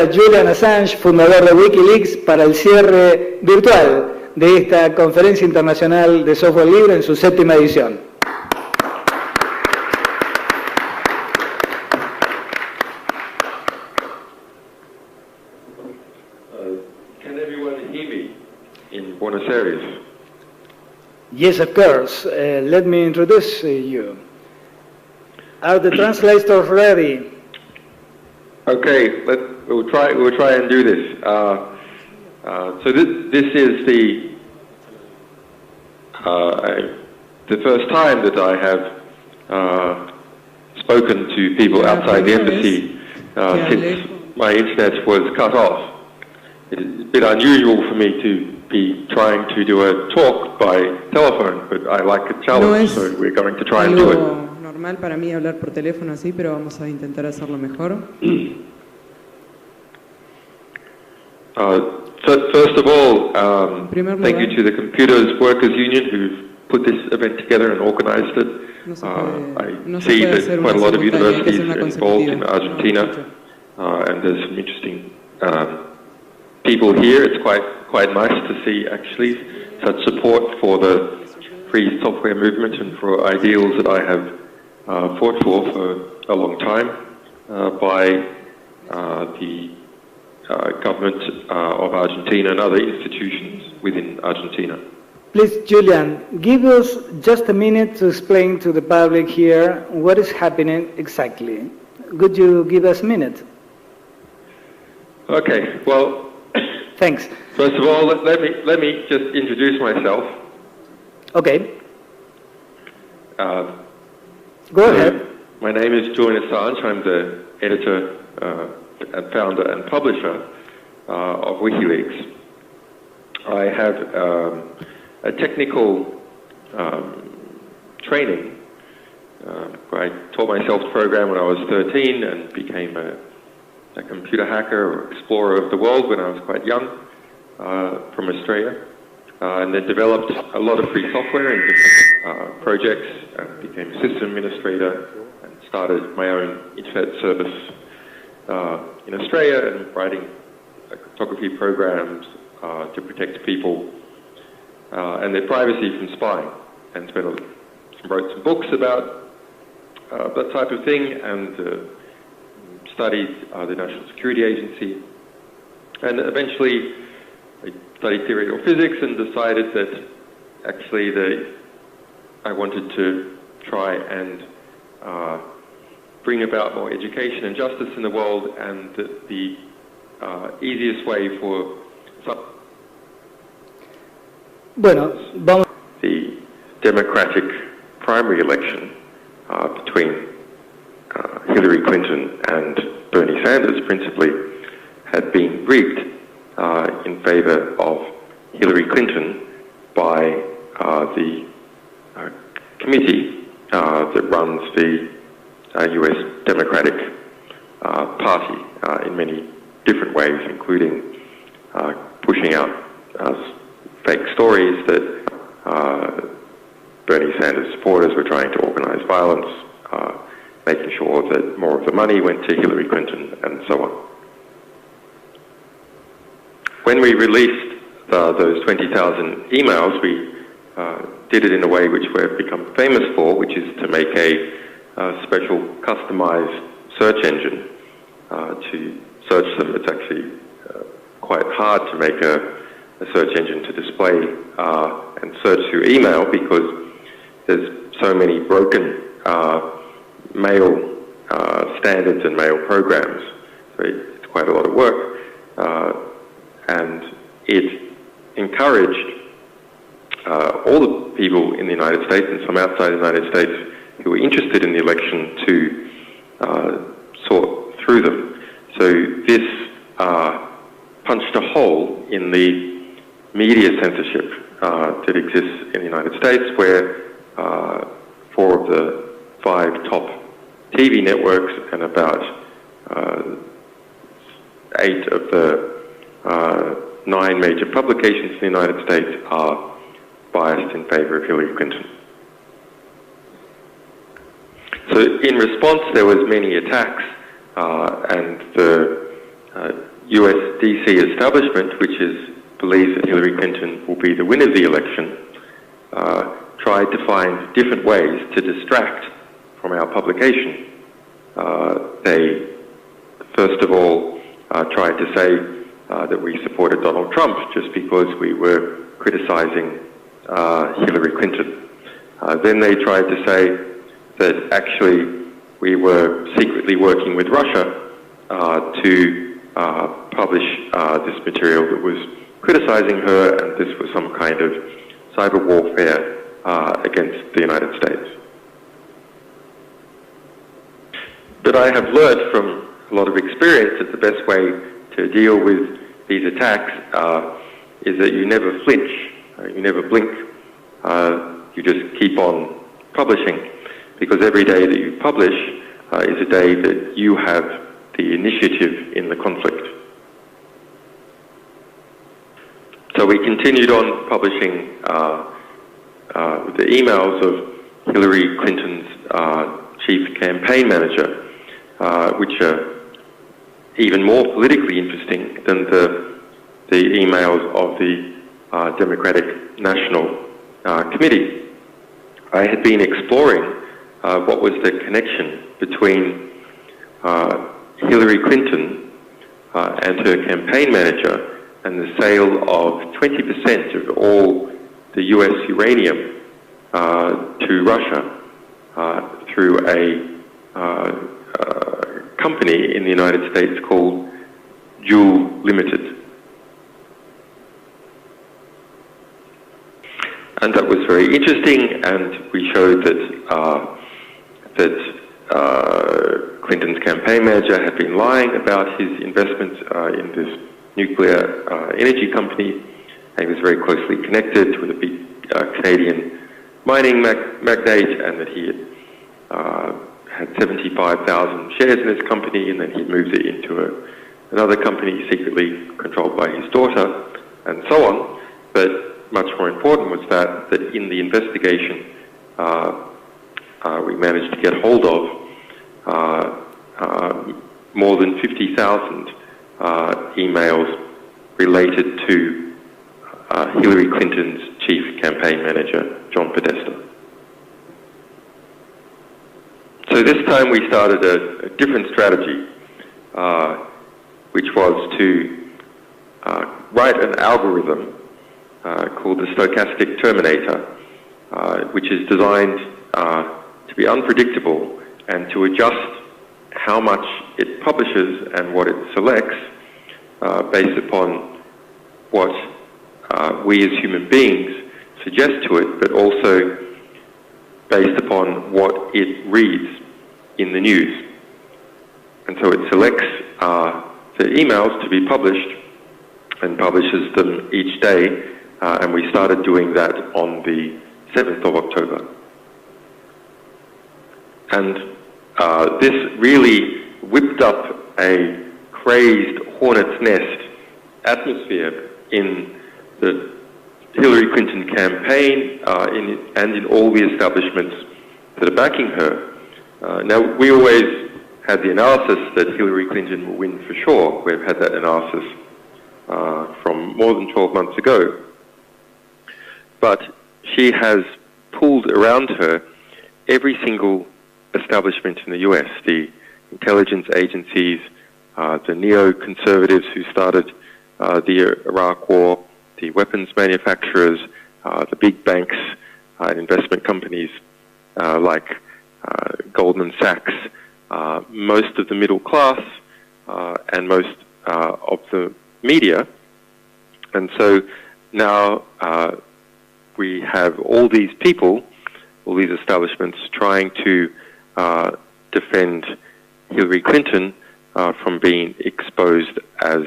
a Julian Assange, fundador de Wikileaks, para el cierre virtual de esta Conferencia Internacional de Software Libre en su 7ª edición. Can everyone hear me in Buenos Aires? Yes, of course. Let me introduce you. Are the translators ready? Okay, we'll try and do this. So this is the first time that I have spoken to people outside the embassy since my internet was cut off. It's a bit unusual for me to be trying to do a talk by telephone, but I like a challenge, so we're going to try and do it. Normal para mí hablar por teléfono así, pero vamos a intentar hacerlo mejor. So first of all, thank you to the Computers Workers Union who've put this event together and organized it. I see that quite a lot of universities are involved in Argentina, and there's some interesting people here. It's quite nice to see actually such support for the free software movement and for ideals that I have fought for a long time by the government of Argentina and other institutions within Argentina. Please, Julian, give us just a minute to explain to the public here what is happening exactly. Could you give us a minute? Okay, well, thanks. First of all, let me just introduce myself. Okay. Go ahead. My name is Julian Assange. I'm the editor and founder and publisher of Wikileaks. I have a technical training. I taught myself to program when I was 13 and became a computer hacker or explorer of the world when I was quite young from Australia. And then developed a lot of free software in different projects and became a system administrator and started my own internet service in Australia and writing cryptography programs to protect people and their privacy from spying, and wrote some books about that type of thing, and studied the National Security Agency, and eventually I studied theoretical physics and decided that actually I wanted to try and bring about more education and justice in the world, and that the easiest way for the Democratic primary election between Hillary Clinton and Bernie Sanders principally had been rigged in favor of Hillary Clinton by the committee that runs the US Democratic Party in many different ways, including pushing out fake stories that Bernie Sanders supporters were trying to organize violence, making sure that more of the money went to Hillary Clinton, and so on. When we released those 20,000 emails, we did it in a way which we've become famous for, which is to make a special customized search engine to search them. It's actually quite hard to make a search engine to display and search through email because there's so many broken mail standards and mail programs. So it's quite a lot of work. And it encouraged all the people in the United States and some outside the United States who were interested in the election to sort through them. So this punched a hole in the media censorship that exists in the United States, where 4 of the 5 top TV networks and about 8 of the 9 major publications in the United States are biased in favor of Hillary Clinton. So in response, there was many attacks, and the US DC establishment, which believes that Hillary Clinton will be the winner of the election, tried to find different ways to distract from our publication. They, first of all, tried to say that we supported Donald Trump just because we were criticizing Hillary Clinton. Then they tried to say that actually we were secretly working with Russia to publish this material that was criticizing her, and this was some kind of cyber warfare against the United States. But I have learned from a lot of experience that the best way to deal with these attacks is that you never flinch, you never blink, you just keep on publishing, because every day that you publish is a day that you have the initiative in the conflict. So we continued on publishing the emails of Hillary Clinton's chief campaign manager, which are even more politically interesting than the emails of the Democratic National Committee. I had been exploring what was the connection between Hillary Clinton and her campaign manager and the sale of 20% of all the US uranium to Russia through a company in the United States called Juul Limited. And that was very interesting, and we showed that Clinton's campaign manager had been lying about his investments in this nuclear energy company, and he was very closely connected with a big Canadian mining magnate, and that he had 75,000 shares in his company, and then he moved it into another company secretly controlled by his daughter, and so on. But much more important was that in the investigation, we managed to get hold of more than 50,000 emails related to Hillary Clinton's chief campaign manager, John Podesta. So this time we started a different strategy, which was to write an algorithm called the stochastic terminator, which is designed to be unpredictable and to adjust how much it publishes and what it selects based upon what we as human beings suggest to it, but also based upon what it reads in the news. And so it selects the emails to be published and publishes them each day, and we started doing that on the 7th of October. And this really whipped up a crazed hornet's nest atmosphere in the Hillary Clinton campaign and in all the establishments that are backing her. Now, we always had the analysis that Hillary Clinton will win for sure. We've had that analysis from more than 12 months ago. But she has pulled around her every single establishment in the US, the intelligence agencies, the neoconservatives who started the Iraq War, the weapons manufacturers, the big banks and investment companies like Goldman Sachs, most of the middle class, and most of the media. And so now we have all these people, all these establishments trying to defend Hillary Clinton from being exposed as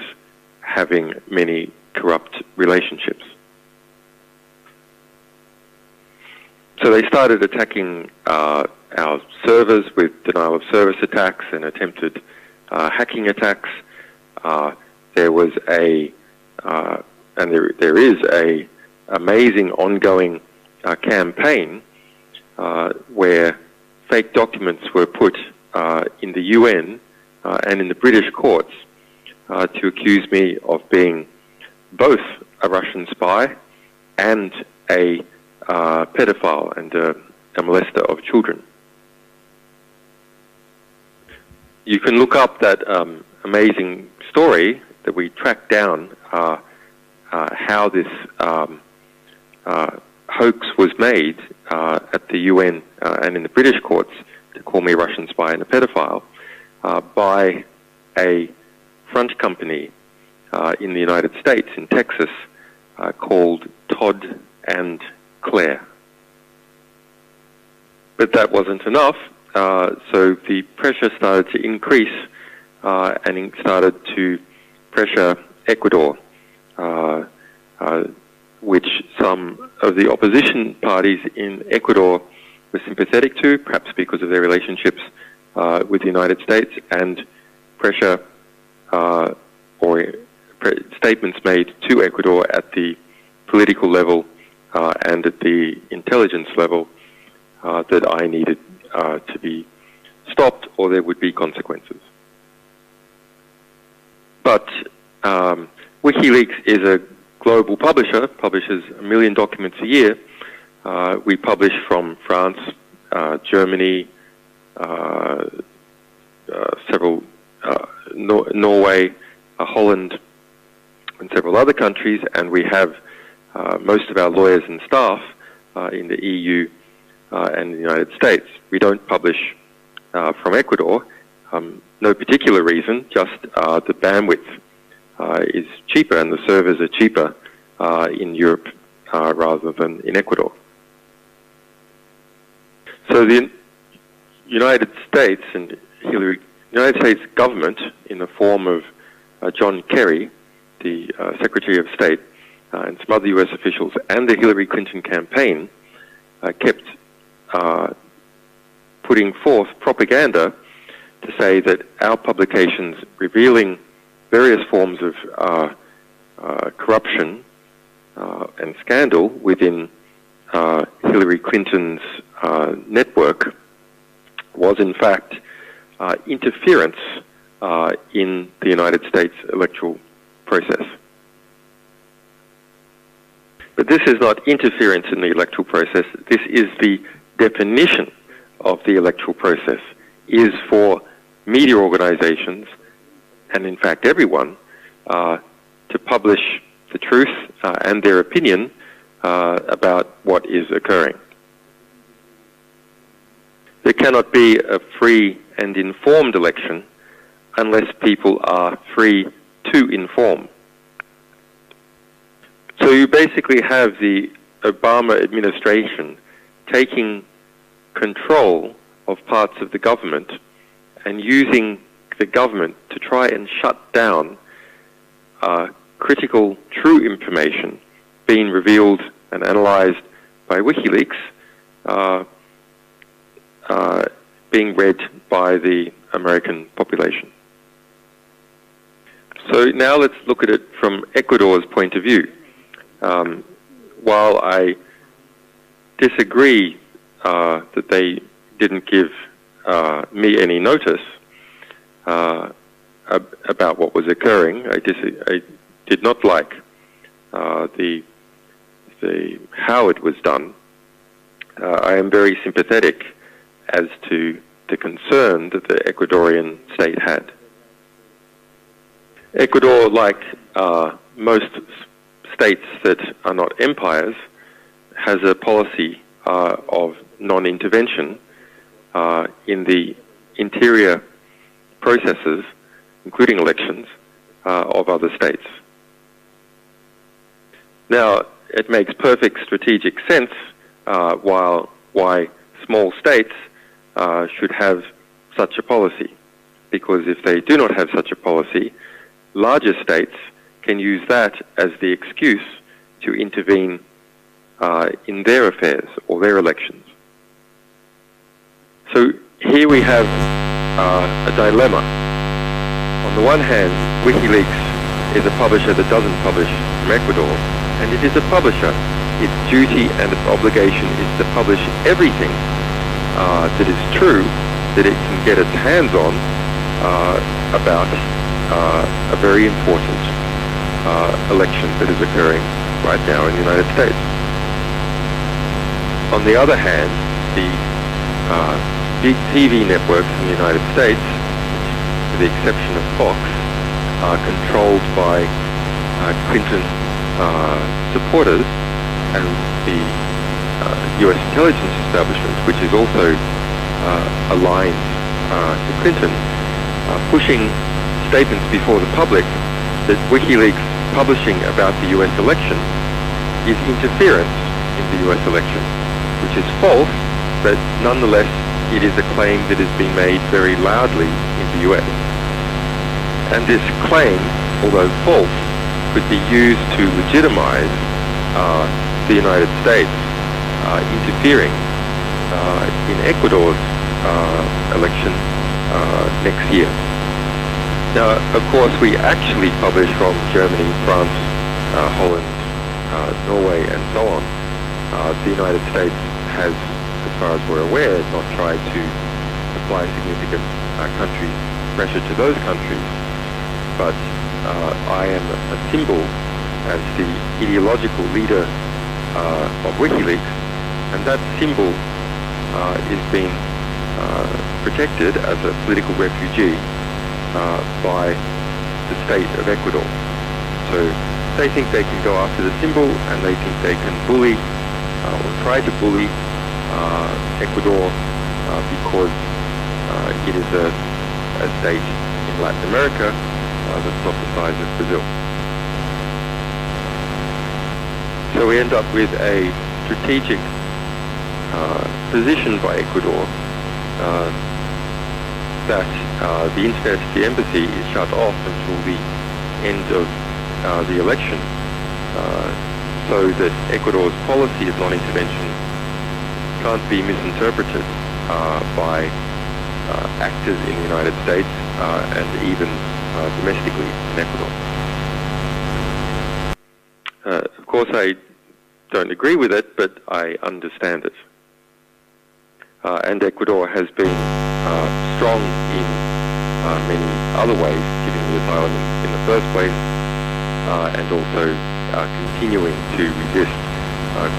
having many corrupt relationships. So they started attacking our servers with denial of service attacks and attempted hacking attacks. There was and there is a amazing ongoing campaign where fake documents were put in the UN and in the British courts to accuse me of being both a Russian spy and a pedophile and a molester of children. You can look up that amazing story that we tracked down, how this hoax was made at the UN and in the British courts to call me a Russian spy and a pedophile by a front company in the United States, in Texas, called Todd and Claire. But that wasn't enough, so the pressure started to increase and it started to pressure Ecuador, which some of the opposition parties in Ecuador were sympathetic to, perhaps because of their relationships with the United States, and pressure statements made to Ecuador at the political level and at the intelligence level that I needed to be stopped or there would be consequences. But Wikileaks is a global publisher, publishes 1 million documents a year. We publish from France, Germany, several Norway, Holland, and several other countries, and we have most of our lawyers and staff in the EU and the United States. We don't publish from Ecuador, no particular reason, just the bandwidth is cheaper and the servers are cheaper in Europe rather than in Ecuador. So the United States and United States government, in the form of John Kerry, the Secretary of State, and some other US officials, and the Hillary Clinton campaign, kept putting forth propaganda to say that our publications revealing various forms of corruption and scandal within Hillary Clinton's network was in fact interference in the United States electoral process. But this is not interference in the electoral process. This is the definition of the electoral process, is for media organizations, and in fact everyone, to publish the truth and their opinion about what is occurring. There cannot be a free and informed election unless people are free to inform. So you basically have the Obama administration taking control of parts of the government and using the government to try and shut down critical, true information being revealed and analyzed by Wikileaks, being read by the American population. So now let's look at it from Ecuador's point of view. While I disagree that they didn't give me any notice about what was occurring, I did not like how it was done. I am very sympathetic as to the concern that the Ecuadorian state had. Ecuador, like most states that are not empires, has a policy of non-intervention in the interior processes, including elections, of other states. Now, it makes perfect strategic sense why small states should have such a policy, because if they do not have such a policy, larger states can use that as the excuse to intervene in their affairs or their elections. So here we have a dilemma. On the one hand, Wikileaks is a publisher that doesn't publish from Ecuador, and it is a publisher. Its duty and its obligation is to publish everything that is true that it can get its hands on about a very important election that is occurring right now in the United States. On the other hand, the big TV networks in the United States, with the exception of Fox, are controlled by Clinton supporters, and the US intelligence establishment, which is also aligned to Clinton, pushing statements before the public that WikiLeaks publishing about the US election is interference in the US election, which is false, but nonetheless it is a claim that has been made very loudly in the US. And this claim, although false, could be used to legitimize the United States interfering in Ecuador's election next year. Now, of course, we actually publish from Germany, France, Holland, Norway, and so on. The United States has, as far as we're aware, not tried to apply significant country pressure to those countries. But I am a symbol as the ideological leader of WikiLeaks, and that symbol is being protected as a political refugee by the state of Ecuador. So they think they can go after the symbol, and they think they can bully or try to bully Ecuador because it is a state in Latin America that's not the size of Brazil. So we end up with a strategic position by Ecuador that the internet, the embassy, is shut off until the end of the election, so that Ecuador's policy of non-intervention can't be misinterpreted by actors in the United States and even domestically in Ecuador. Of course, I don't agree with it, but I understand it. And Ecuador has been strong in many other ways, giving the asylum in the first place, and also continuing to resist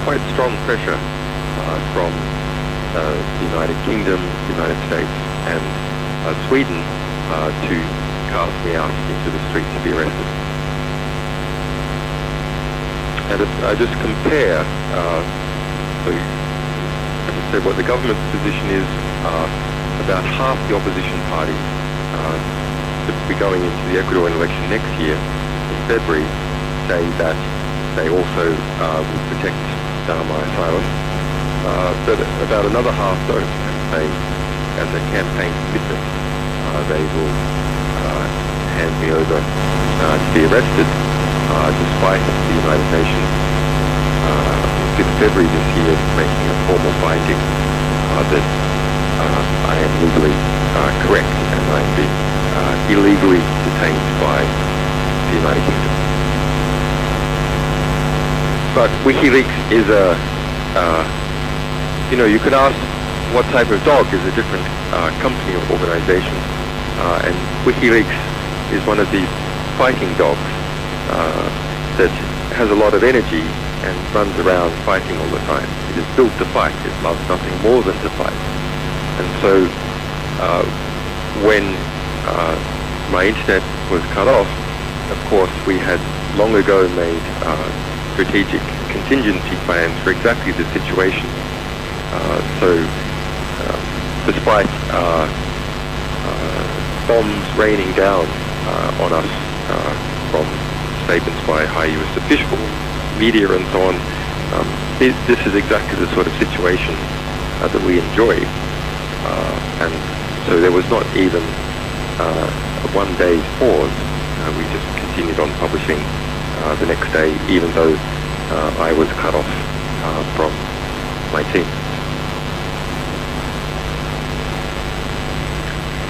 quite strong pressure from the United Kingdom, the United States, and Sweden to cast me out into the streets to be arrested. And if I just compare, so as I said, what the government's position is, about half the opposition parties that will be going into the Ecuadorian election next year in February say that they also will protect my asylum, but about another half don't, and say, as a campaign commitment, they will hand me over to be arrested, despite the United Nations in February this year making a formal finding that I am legally correct and I am being illegally detained by the United Kingdom. But WikiLeaks is you could ask what type of dog is a different company or organization, and WikiLeaks is one of these fighting dogs that has a lot of energy and runs around fighting all the time. It is built to fight. It loves nothing more than to fight. And so when my internet was cut off, of course we had long ago made strategic contingency plans for exactly the situation. Despite bombs raining down on us from statements by high US officials, media and so on, this is exactly the sort of situation that we enjoy. And so there was not even a one-day pause. We just continued on publishing the next day, even though I was cut off from my team.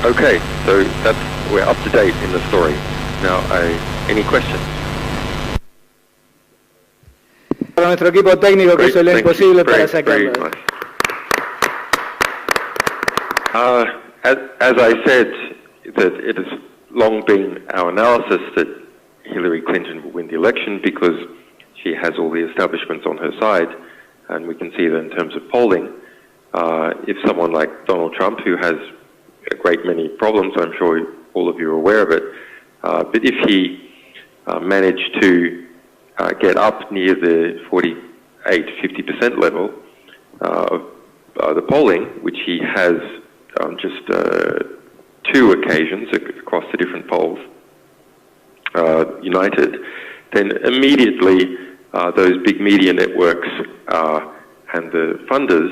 Okay, so we're up to date in the story. Now, any questions? Para nuestro equipo técnico que hizo lo imposible para sacarlo. As I said, that it is long been our analysis that Hillary Clinton will win the election because she has all the establishments on her side, and we can see that in terms of polling. If someone like Donald Trump, who has a great many problems, I'm sure all of you are aware of it, but if he managed to get up near the 48-50% level of the polling, which he has on just 2 occasions across the different polls, united, then immediately those big media networks and the funders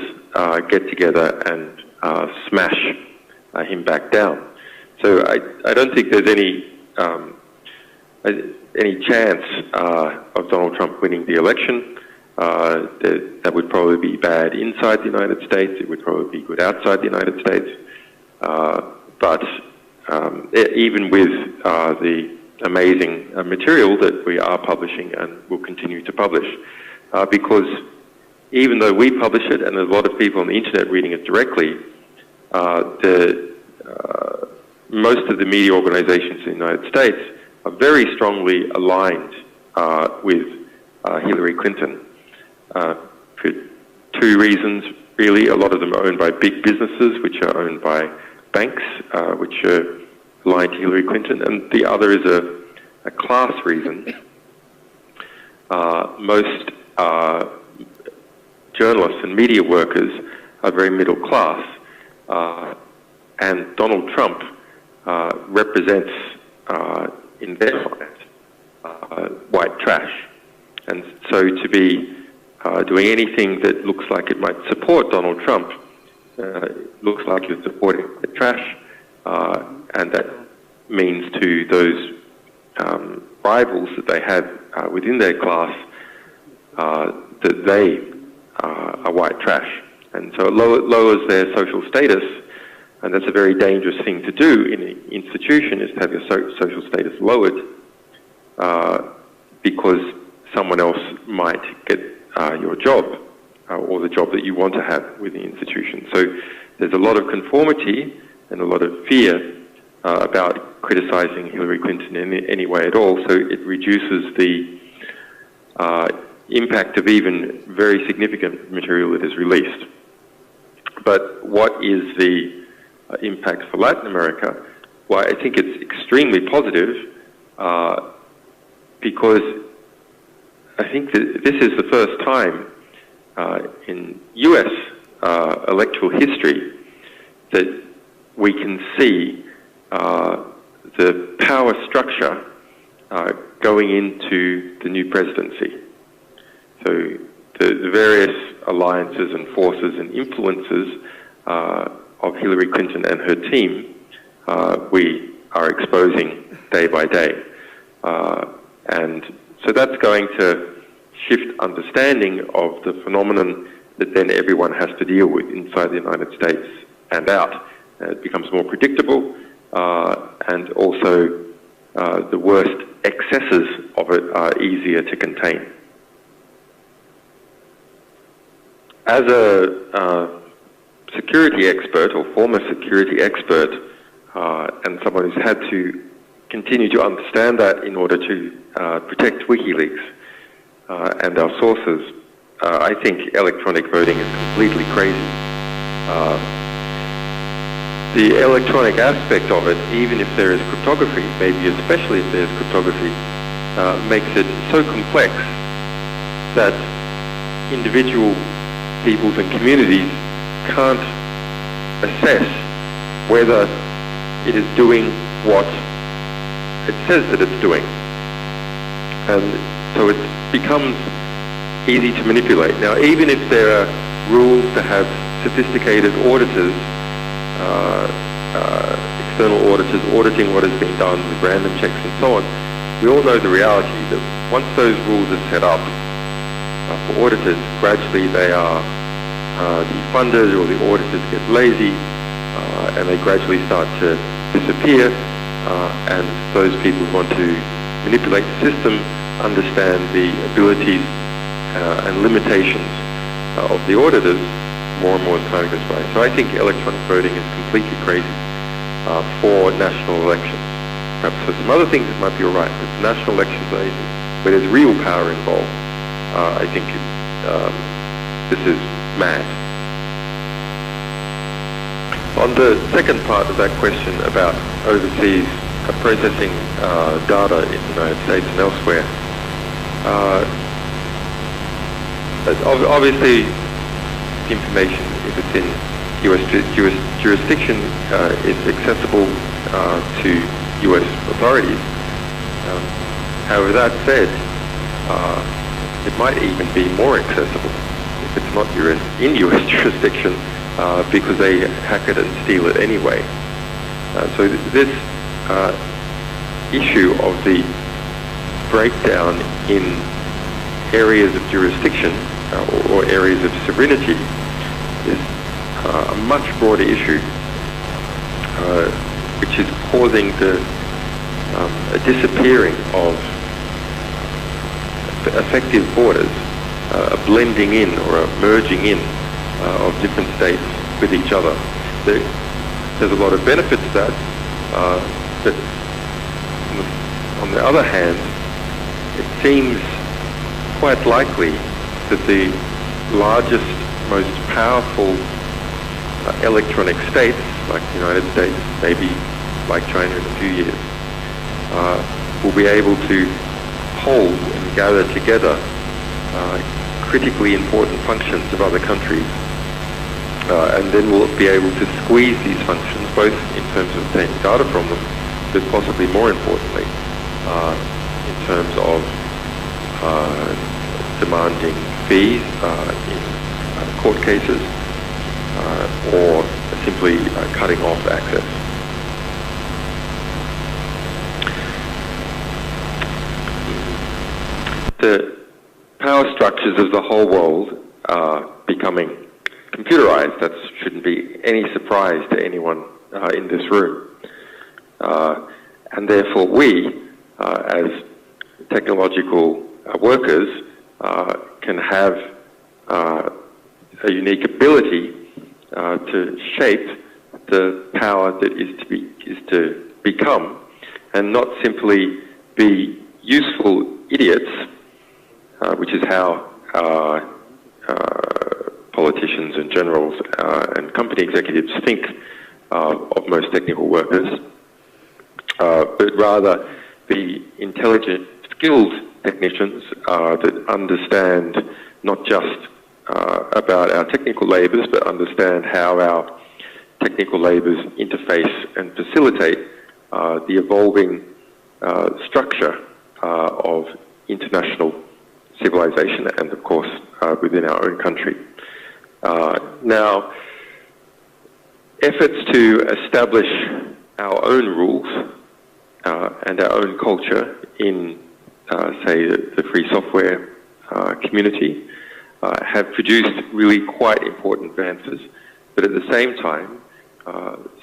get together and smash him back down. So I don't think there's any chance of Donald Trump winning the election. That would probably be bad inside the United States. It would probably be good outside the United States. But even with the amazing material that we are publishing and will continue to publish, because even though we publish it and there's a lot of people on the internet reading it directly, most of the media organizations in the United States are very strongly aligned with Hillary Clinton for 2 reasons, really. A lot of them are owned by big businesses, which are owned by banks, which are aligned to Hillary Clinton, and the other is a class reason. Most journalists and media workers are very middle class, and Donald Trump represents, in their mind, white trash. And so to be doing anything that looks like it might support Donald Trump looks like you're supporting the trash, and that means to those rivals that they have within their class that they are white trash. And so it lowers their social status, and that's a very dangerous thing to do in an institution, is to have your social status lowered because someone else might get your job or the job that you want to have with the institution. So there's a lot of conformity and a lot of fear about criticizing Hillary Clinton in any way at all, so it reduces the impact of even very significant material that is released. But what is the impact for Latin America? Well, I think it's extremely positive because I think that this is the first time in US electoral history that we can see the power structure going into the new presidency. So the various alliances and forces and influences of Hillary Clinton and her team, we are exposing day by day. And so that's going to shift understanding of the phenomenon that then everyone has to deal with inside the United States and out. It becomes more predictable, and also the worst excesses of it are easier to contain. As a security expert or former security expert, and someone who's had to continue to understand that in order to protect Wikileaks and our sources, I think electronic voting is completely crazy. The electronic aspect of it, even if there is cryptography, maybe especially if there's cryptography, makes it so complex that individual peoples and communities can't assess whether it is doing what it says that it's doing. And so it becomes easy to manipulate. Now, even if there are rules to have sophisticated auditors, external auditors auditing what has been done with random checks and so on, we all know the reality that once those rules are set up for auditors, gradually they are, the funders or the auditors get lazy, and they gradually start to disappear, and those people who want to manipulate the system understand the abilities and limitations of the auditors more and more as time goes by. So I think electronic voting is completely crazy for national elections. perhaps for some other things it might be all right, but national elections, where there's real power involved, I think this is mad. On the second part of that question about overseas processing data in the United States and elsewhere, obviously information, if it's in US jurisdiction, is accessible to US authorities. However, that said, it might even be more accessible if it's not in US jurisdiction, because they hack it and steal it anyway. So this issue of the breakdown in areas of jurisdiction or areas of sovereignty is a much broader issue, which is causing a disappearing of effective borders, a blending in or a merging in of different states with each other. There's a lot of benefit to that, but on the other hand, it seems quite likely that the largest, most powerful electronic states, like the United States, maybe like China in a few years, will be able to hold and gather together critically important functions of other countries, and then we'll be able to squeeze these functions, both in terms of obtaining data from them, but possibly more importantly, in terms of demanding fees in court cases, or simply cutting off access. The power structures of the whole world are becoming computerized. That shouldn't be any surprise to anyone in this room. And therefore we, as technological workers, can have a unique ability to shape the power that is to become, and not simply be useful idiots, which is how politicians and generals and company executives think of most technical workers, but rather be intelligent, skilled technicians that understand not just about our technical labours, but understand how our technical labours interface and facilitate the evolving structure of international civilization and, of course, within our own country. Now, efforts to establish our own rules and our own culture in, say, the free software community have produced really quite important advances, but at the same time,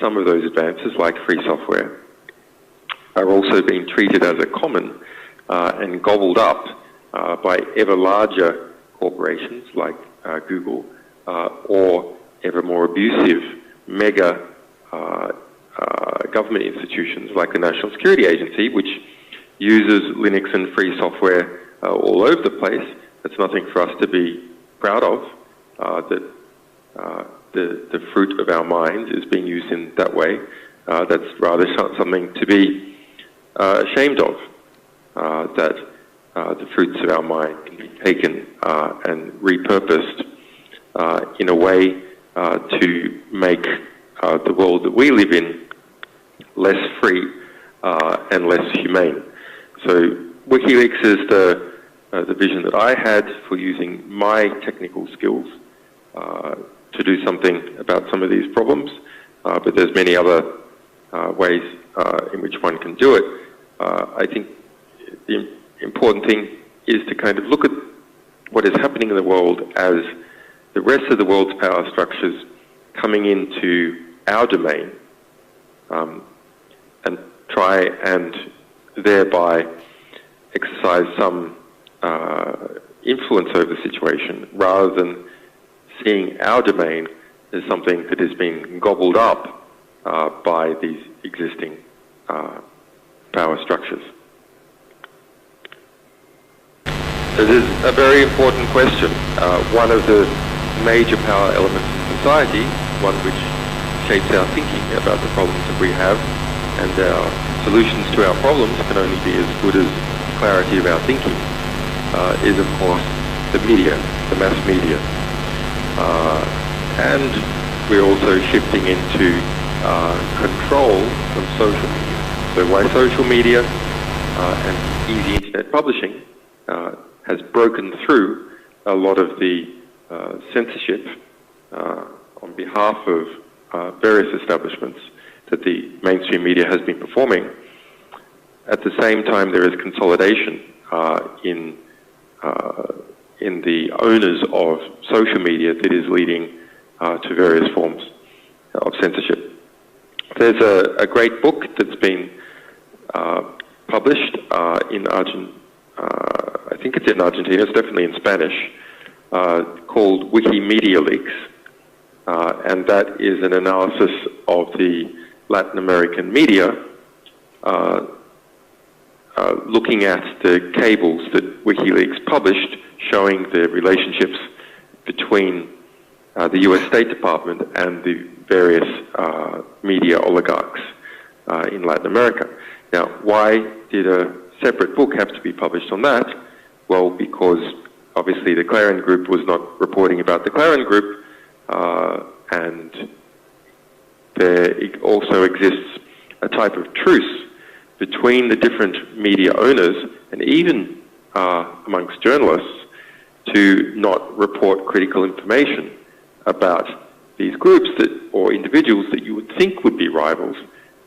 some of those advances, like free software, are also being treated as a common and gobbled up by ever larger corporations like Google, or ever more abusive mega government institutions like the National Security Agency, which uses Linux and free software all over the place. That's nothing for us to be proud of, that the fruit of our minds is being used in that way. That's rather something to be ashamed of, that the fruits of our mind can be taken and repurposed in a way to make the world that we live in less free and less humane. So Wikileaks is the vision that I had for using my technical skills to do something about some of these problems, but there's many other ways in which one can do it. I think the important thing is to kind of look at what is happening in the world as the rest of the world's power structures coming into our domain, and try and thereby exercise some influence over the situation, rather than seeing our domain as something that is being gobbled up by these existing power structures? It is a very important question. One of the major power elements in society, one which shapes our thinking about the problems that we have, and our solutions to our problems can only be as good as the clarity of our thinking, is of course the media, the mass media. And we're also shifting into control from social media. So why social media and easy internet publishing has broken through a lot of the censorship on behalf of various establishments that the mainstream media has been performing. At the same time, there is consolidation in the owners of social media that is leading to various forms of censorship. There's a great book that's been published in Argentina. I think it's in Argentina, it's definitely in Spanish, called Wikileaks, and that is an analysis of the Latin American media, looking at the cables that Wikileaks published, showing the relationships between the US State Department and the various media oligarchs in Latin America. Now, why did a separate book have to be published on that? Well, because obviously the Clarion Group was not reporting about the Clarion Group, and there also exists a type of truce between the different media owners and even amongst journalists to not report critical information about these groups or individuals that you would think would be rivals,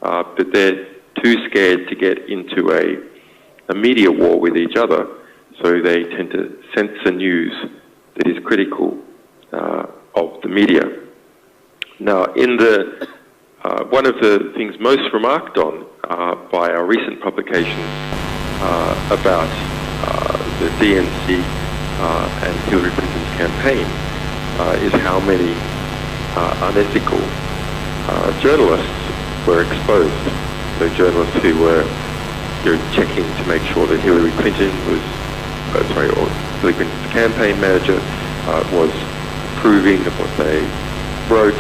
but they're too scared to get into a media war with each other, so they tend to censor news that is critical of the media. Now, in the one of the things most remarked on by our recent publications about the DNC and Hillary Clinton's campaign is how many unethical journalists were exposed. So journalists who were checking to make sure that Hillary Clinton was, or Hillary Clinton's campaign manager was approving of what they wrote.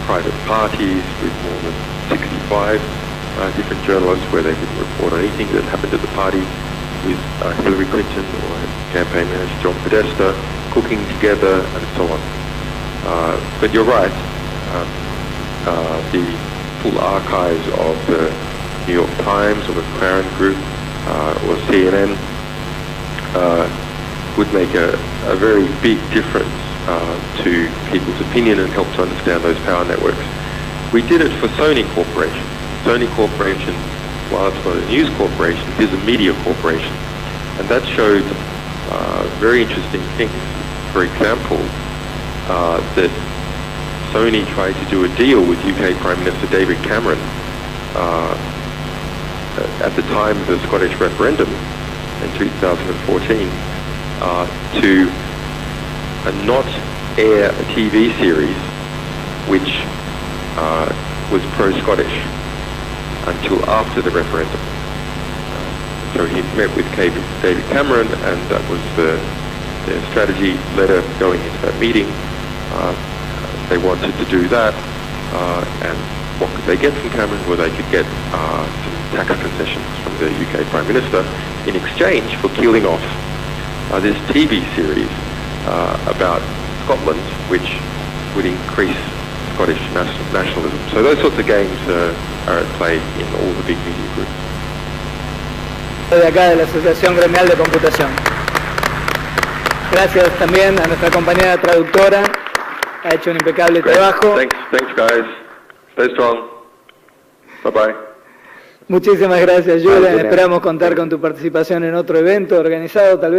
Private parties with more than 65 different journalists where they would report on anything that happened at the party with Hillary Clinton or campaign manager John Podesta cooking together and so on. But you're right, the full archives of the New York Times or the Clarion Group or CNN would make a very big difference to people's opinion and help to understand those power networks. We did it for Sony Corporation. Sony Corporation, while it's not a news corporation, is a media corporation. And that showed very interesting things. For example, that Sony tried to do a deal with UK Prime Minister David Cameron at the time of the Scottish referendum in 2014 to not air a TV series which was pro-Scottish until after the referendum. So he met with David Cameron, and that was their strategy letter going into that meeting. They wanted to do that, and what could they get from Cameron? Well, they could get some tax concessions from the UK Prime Minister in exchange for killing off this TV series about Scotland, which would increase Scottish nationalism. So those sorts of games are at play in all the big media groups. De acá de la Asociación Gremial de Computación. Gracias también a nuestra compañera traductora, ha hecho un impecable trabajo. Thanks guys. Stay strong. Bye bye. Muchísimas gracias, Julian. Esperamos contar con tu participación en otro evento organizado tal vez.